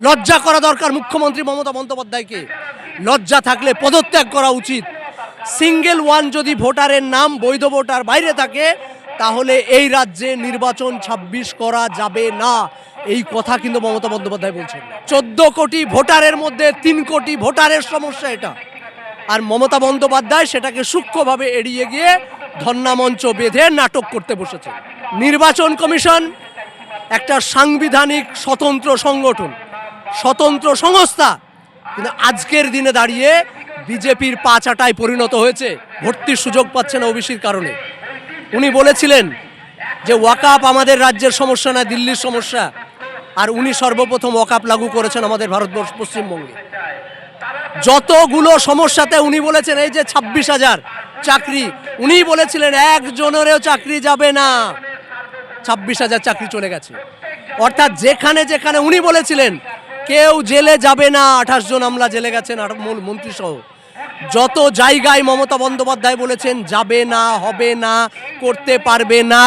লজ্জা করা দরকার মুখ্যমন্ত্রী মমতা বন্দ্যোপাধ্যায়কে। লজ্জা থাকলে পদত্যাগ করা উচিত। সিঙ্গেল ওয়ান যদি ভোটারের নাম বৈধ ভোটার বাইরে থাকে তাহলে এই রাজ্যে নির্বাচন ২৬ করা যাবে না। এই কথা কিন্তু মমতা বন্দ্যোপাধ্যায় বলছেন। ১৪ কোটি ভোটারের মধ্যে ৩ কোটি ভোটারের সমস্যা এটা। আর মমতা বন্দ্যোপাধ্যায় সেটাকে সূক্ষ্মভাবে এড়িয়ে গিয়ে ধর্ণামঞ্চ বেঁধে নাটক করতে বসেছে। নির্বাচন কমিশন একটা সাংবিধানিক স্বতন্ত্র সংগঠন, স্বতন্ত্র সংস্থা, কিন্তু আজকের দিনে দাঁড়িয়ে বিজেপির পা চাটায় পরিণত হয়েছে। ভর্তির সুযোগ পাচ্ছে না ওবিসির কারণে। উনি বলেছিলেন যে ওয়াকআপ আমাদের রাজ্যের সমস্যা না, দিল্লির সমস্যা। আর উনি সর্বপ্রথম ওয়াকআপ লাগু করেছেন আমাদের ভারতবর্ষ পশ্চিমবঙ্গে। যতগুলো সমস্যাতে উনি বলেছেন, এই যে ২৬,০০০ চাকরি, উনি বলেছিলেন একজনেরও চাকরি যাবে না। ২৬,০০০ চাকরি চলে গেছে। অর্থাৎ যেখানে যেখানে উনি বলেছিলেন কেউ জেলে যাবে না, ২৮ জন আমলা জেলে গেছেন মূল মন্ত্রী সহ। যত জায়গায় মমতা বন্দ্যোপাধ্যায় বলেছেন যাবে না, হবে না, করতে পারবে না,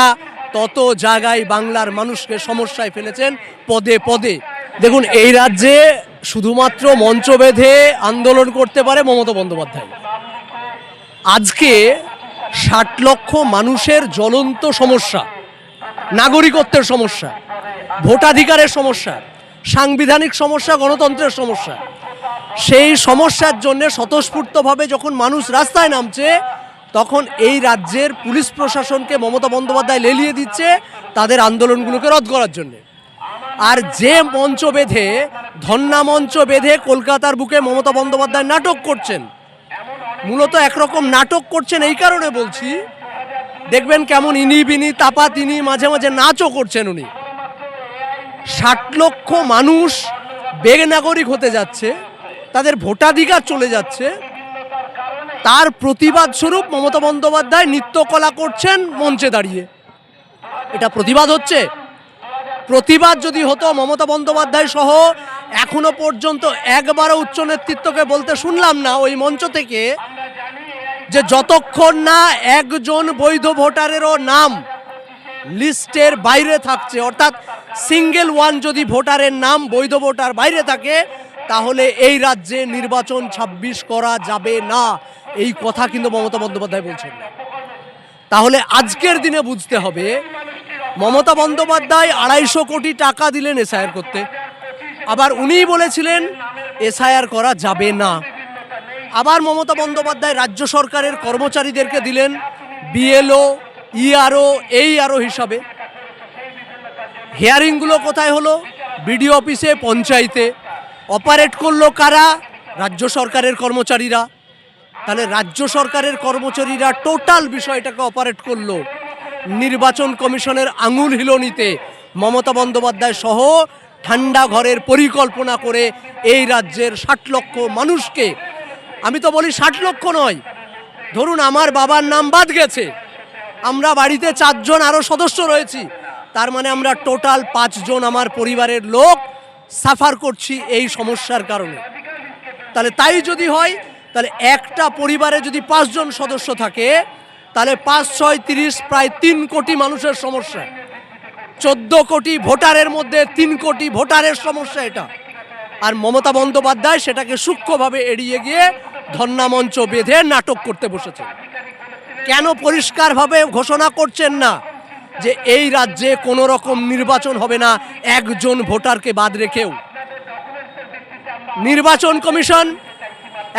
তত জায়গায় বাংলার মানুষকে সমস্যায় ফেলেছেন পদে পদে। দেখুন, এই রাজ্যে শুধুমাত্র মঞ্চ বেঁধে আন্দোলন করতে পারে মমতা বন্দ্যোপাধ্যায়। আজকে ৬০ লক্ষ মানুষের জ্বলন্ত সমস্যা, নাগরিকত্বের সমস্যা, ভোটাধিকারের সমস্যা, সাংবিধানিক সমস্যা, গণতন্ত্রের সমস্যা, সেই সমস্যার জন্য স্বতঃস্ফূর্তভাবে যখন মানুষ রাস্তায় নামছে তখন এই রাজ্যের পুলিশ প্রশাসনকে মমতা বন্দ্যোপাধ্যায় লেলিয়ে দিচ্ছে তাদের আন্দোলনগুলোকে রদ করার জন্য। আর যে মঞ্চ বেঁধে, ধর্ণা মঞ্চ বেঁধে কলকাতার বুকে মমতা বন্দ্যোপাধ্যায় নাটক করছেন, মূলত একরকম নাটক করছেন এই কারণে বলছি, দেখবেন কেমন ইনি বিনি তাপা তিনি, মাঝে মাঝে নাচও করছেন উনি। ৬০ লক্ষ মানুষ বেনাগরিক হতে যাচ্ছে, তাদের ভোটাধিকার চলে যাচ্ছে, তার প্রতিবাদ স্বরূপ মমতা বন্দ্যোপাধ্যায় নৃত্যকলা করছেন মঞ্চে দাঁড়িয়ে। এটা প্রতিবাদ হচ্ছে? প্রতিবাদ যদি হতো, মমতা বন্দ্যোপাধ্যায় সহ এখনো পর্যন্ত একবারও উচ্চ নেতৃত্বকে বলতে শুনলাম না ওই মঞ্চ থেকে যে যতক্ষণ না একজন বৈধ ভোটারেরও নাম লিস্টের বাইরে থাকছে, অর্থাৎ সিঙ্গেল ওয়ান যদি ভোটারের নাম বৈধ ভোটার বাইরে থাকে তাহলে এই রাজ্যে নির্বাচন ২৬ করা যাবে না। এই কথা কিন্তু মমতা বন্দ্যোপাধ্যায় বলছেন। তাহলে আজকের দিনে বুঝতে হবে, মমতা বন্দ্যোপাধ্যায় ২৫০ কোটি টাকা দিলেন এসআইআর করতে, আবার উনিই বলেছিলেন এসআইআর করা যাবে না। আবার মমতা বন্দ্যোপাধ্যায় রাজ্য সরকারের কর্মচারীদেরকে দিলেন বিএলও, ইআরও, এইআরও হিসাবে। হিয়ারিংগুলো কোথায় হলো? বিডিও অফিসে, পঞ্চায়েতে। অপারেট করলো কারা? রাজ্য সরকারের কর্মচারীরা। তাহলে রাজ্য সরকারের কর্মচারীরা টোটাল বিষয়টাকে অপারেট করলো। নির্বাচন কমিশনের আঙুল হিলনিতে মমতা বন্দ্যোপাধ্যায় সহ ঠান্ডা ঘরের পরিকল্পনা করে এই রাজ্যের ৬০ লক্ষ মানুষকে, আমি তো বলি ৬০ লক্ষ নয়, ধরুন আমার বাবার নাম বাদ গেছে, আমরা বাড়িতে ৪ জন আরও সদস্য রয়েছি, তার মানে আমরা টোটাল ৫ জন আমার পরিবারের লোক সাফার করছি এই সমস্যার কারণে। তাহলে তাই যদি হয়, তাহলে একটা পরিবারে যদি ৫ জন সদস্য থাকে তাহলে ৫ × ৬ = ৩০, প্রায় ৩ কোটি মানুষের সমস্যা। ১৪ কোটি ভোটারের মধ্যে ৩ কোটি ভোটারের সমস্যা এটা। আর মমতা বন্দ্যোপাধ্যায় সেটাকে সূক্ষ্মভাবে এড়িয়ে গিয়ে ধর্ণামঞ্চ বেঁধে নাটক করতে বসেছে। কেন পরিষ্কারভাবে ঘোষণা করছেন না যে এই রাজ্যে কোনো রকম নির্বাচন হবে না একজন ভোটারকে বাদ রেখেও? নির্বাচন কমিশন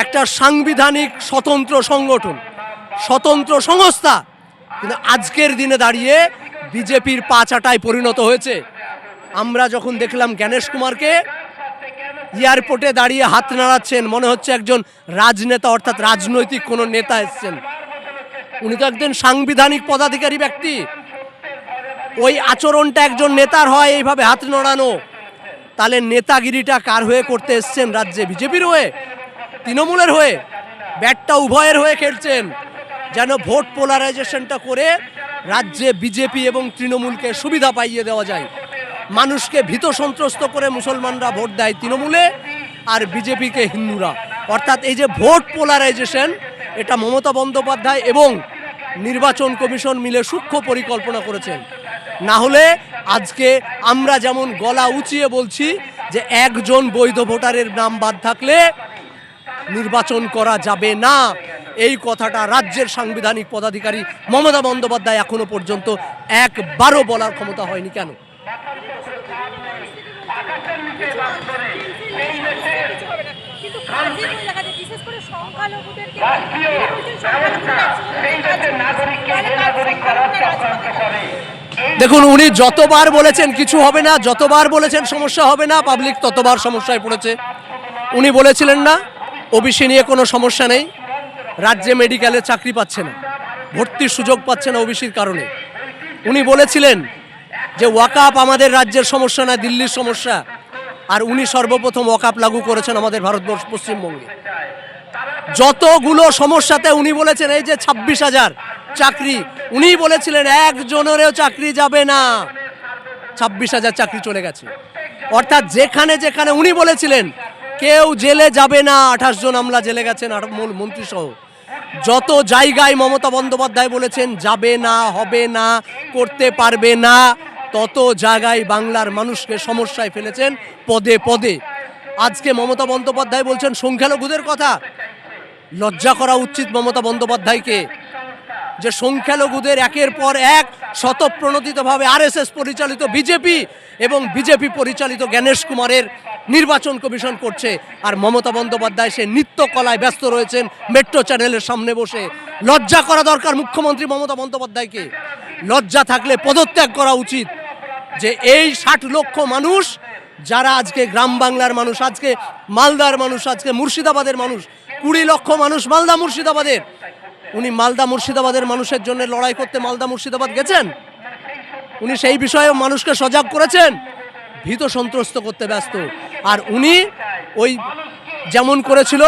একটা সাংবিধানিক স্বতন্ত্র সংগঠন, স্বতন্ত্র সংস্থা, কিন্তু আজকের দিনে দাঁড়িয়ে বিজেপির পা চাটায় পরিণত হয়েছে। আমরা যখন দেখলাম জ্ঞানেশ কুমারকে এয়ারপোর্টে দাঁড়িয়ে হাত নাড়াচ্ছেন, মনে হচ্ছে একজন রাজনেতা, অর্থাৎ রাজনৈতিক কোনো নেতা এসছেন। উনি তো একজন সাংবিধানিক পদাধিকারী ব্যক্তি। ওই আচরণটা একজন নেতার হয়, এইভাবে হাত নাড়ানো। তাহলে নেতাগিরিটা কার হয়ে করতে এসছেন রাজ্যে? বিজেপির হয়ে, তৃণমূলের হয়ে? ব্যাটটা উভয়ের হয়ে খেলছেন, যেন ভোট পোলারাইজেশনটা করে রাজ্যে বিজেপি এবং তৃণমূলকে সুবিধা পাইয়ে দেওয়া যায়। মানুষকে ভীত সন্ত্রস্ত করে মুসলমানরা ভোট দেয় তৃণমূলে, আর বিজেপিকে হিন্দুরা। অর্থাৎ এই যে ভোট পোলারাইজেশন, এটা মমতা বন্দ্যোপাধ্যায় এবং নির্বাচন কমিশন মিলে সূক্ষ্ম পরিকল্পনা করেছেন। না হলে আজকে আমরা যেমন গলা উঁচিয়ে বলছি যে একজন বৈধ ভোটারের নাম বাদ থাকলে নির্বাচন করা যাবে না। এই কথাটা রাজ্যের সাংবিধানিক পদাধিকারী মমতা বন্দ্যোপাধ্যায় এখনো পর্যন্ত একবারও বলার ক্ষমতা হয়নি। কেন? দেখুন, উনি যতবার বলেছেন কিছু হবে না, যতবার বলেছেন সমস্যা হবে না, পাবলিক ততবার সমস্যায় পড়েছে। উনি বলেছিলেন না ওবিসি নিয়ে কোনো সমস্যা নেই, রাজ্যে মেডিকেলে চাকরি পাচ্ছে না, ভর্তির সুযোগ পাচ্ছে না ওবিসির কারণে। উনি বলেছিলেন যে ওয়াকআপ আমাদের রাজ্যের সমস্যা না, দিল্লির সমস্যা। আর উনি সর্বপ্রথম ওয়াকআপ লাগু করেছেন আমাদের ভারতবর্ষ পশ্চিমবঙ্গে। যতগুলো সমস্যাতে উনি বলেছেন, এই যে 26,000 চাকরি, উনি বলেছিলেন একজনেরও চাকরি যাবে না, 26,000 চাকরি চলে গেছে। অর্থাৎ যেখানে যেখানে উনি বলেছিলেন কেউ জেলে যাবে না, 28 জন আমলা জেলে গেছেন, মন্ত্রী সহ। যত জায়গায় মমতা বন্দ্যোপাধ্যায় বলেছেন যাবে না, হবে না, করতে পারবে না, তত জায়গায় বাংলার মানুষকে সমস্যায় ফেলেছেন পদে পদে। আজকে মমতা বন্দ্যোপাধ্যায় বলছেন সংখ্যালঘুদের কথা। লজ্জা করা উচিত মমতা বন্দ্যোপাধ্যায়কে যে সংখ্যালঘুদের একের পর এক স্বতঃপ্রণোদিতভাবে আরএসএস পরিচালিত বিজেপি এবং বিজেপি পরিচালিত জ্ঞানেশ কুমারের নির্বাচন কমিশন করছে, আর মমতা বন্দ্যোপাধ্যায় সে নৃত্যকলায় ব্যস্ত রয়েছেন মেট্রো চ্যানেলের সামনে বসে। লজ্জা করা দরকার মুখ্যমন্ত্রী মমতা বন্দ্যোপাধ্যায়কে। লজ্জা থাকলে পদত্যাগ করা উচিত। যে এই 60 লক্ষ মানুষ যারা আজকে গ্রাম বাংলার মানুষ, আজকে মালদার মানুষ, আজকে মুর্শিদাবাদের মানুষ, 20 লক্ষ মানুষ মালদা মুর্শিদাবাদের, উনি মালদা মুর্শিদাবাদের মানুষের জন্য লড়াই করতে মালদা মুর্শিদাবাদ গেছেন? উনি সেই বিষয়ে মানুষকে সজাগ করেছেন? ভীত সন্ত্রস্ত করতে ব্যস্ত। আর উনি ওই যেমন করেছিল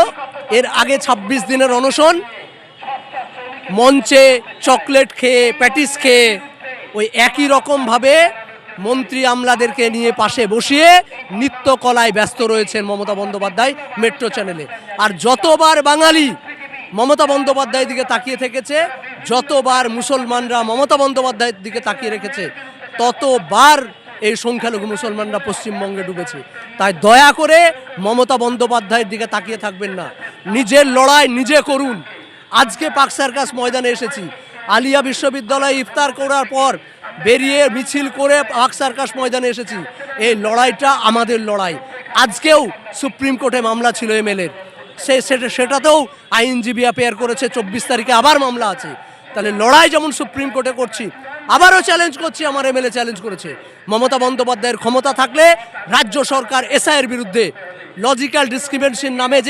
এর আগে 26 দিনের অনশন, মঞ্চে চকলেট খেয়ে, প্যাটিস খেয়ে, ওই একই রকমভাবে মন্ত্রী আমলাদেরকে নিয়ে পাশে বসিয়ে নৃত্যকলায় ব্যস্ত রয়েছেন মমতা বন্দ্যোপাধ্যায় মেট্রো চ্যানেলে। আর যতবার বাঙালি মমতা বন্দ্যোপাধ্যায়ের দিকে তাকিয়ে থেকেছে, যতবার মুসলমানরা মমতা বন্দ্যোপাধ্যায়ের দিকে তাকিয়ে রেখেছে, ততবার এই সংখ্যালঘু মুসলমানরা পশ্চিমবঙ্গে ডুবেছে। তাই দয়া করে মমতা বন্দ্যোপাধ্যায়ের দিকে তাকিয়ে থাকবেন না, নিজের লড়াই নিজে করুন। আজকে পার্ক সার্কাস ময়দানে এসেছি, আলিয়া বিশ্ববিদ্যালয়ে ইফতার করার পর বেরিয়ে মিছিল করে পার্ক সার্কাস ময়দানে এসেছি। এই লড়াইটা আমাদের লড়াই। আজকেও সুপ্রিম কোর্টে মামলা ছিল এমএলএর, সেটাতেও আইনজীবী অ্যাপিয়ার করেছে, 24 তারিখে আবার মামলা আছে। তাহলে লড়াই যেমন সুপ্রিম কোর্টে করছি, আবারও চ্যালেঞ্জ করছি, আমার এমএলএ চ্যালেঞ্জ করেছে। মমতা বন্দ্যোপাধ্যায়ের ক্ষমতা থাকলে রাজ্য সরকার এসআইয়ের বিরুদ্ধে লজিক্যাল ডিসক্রিমিনেশন নামে যে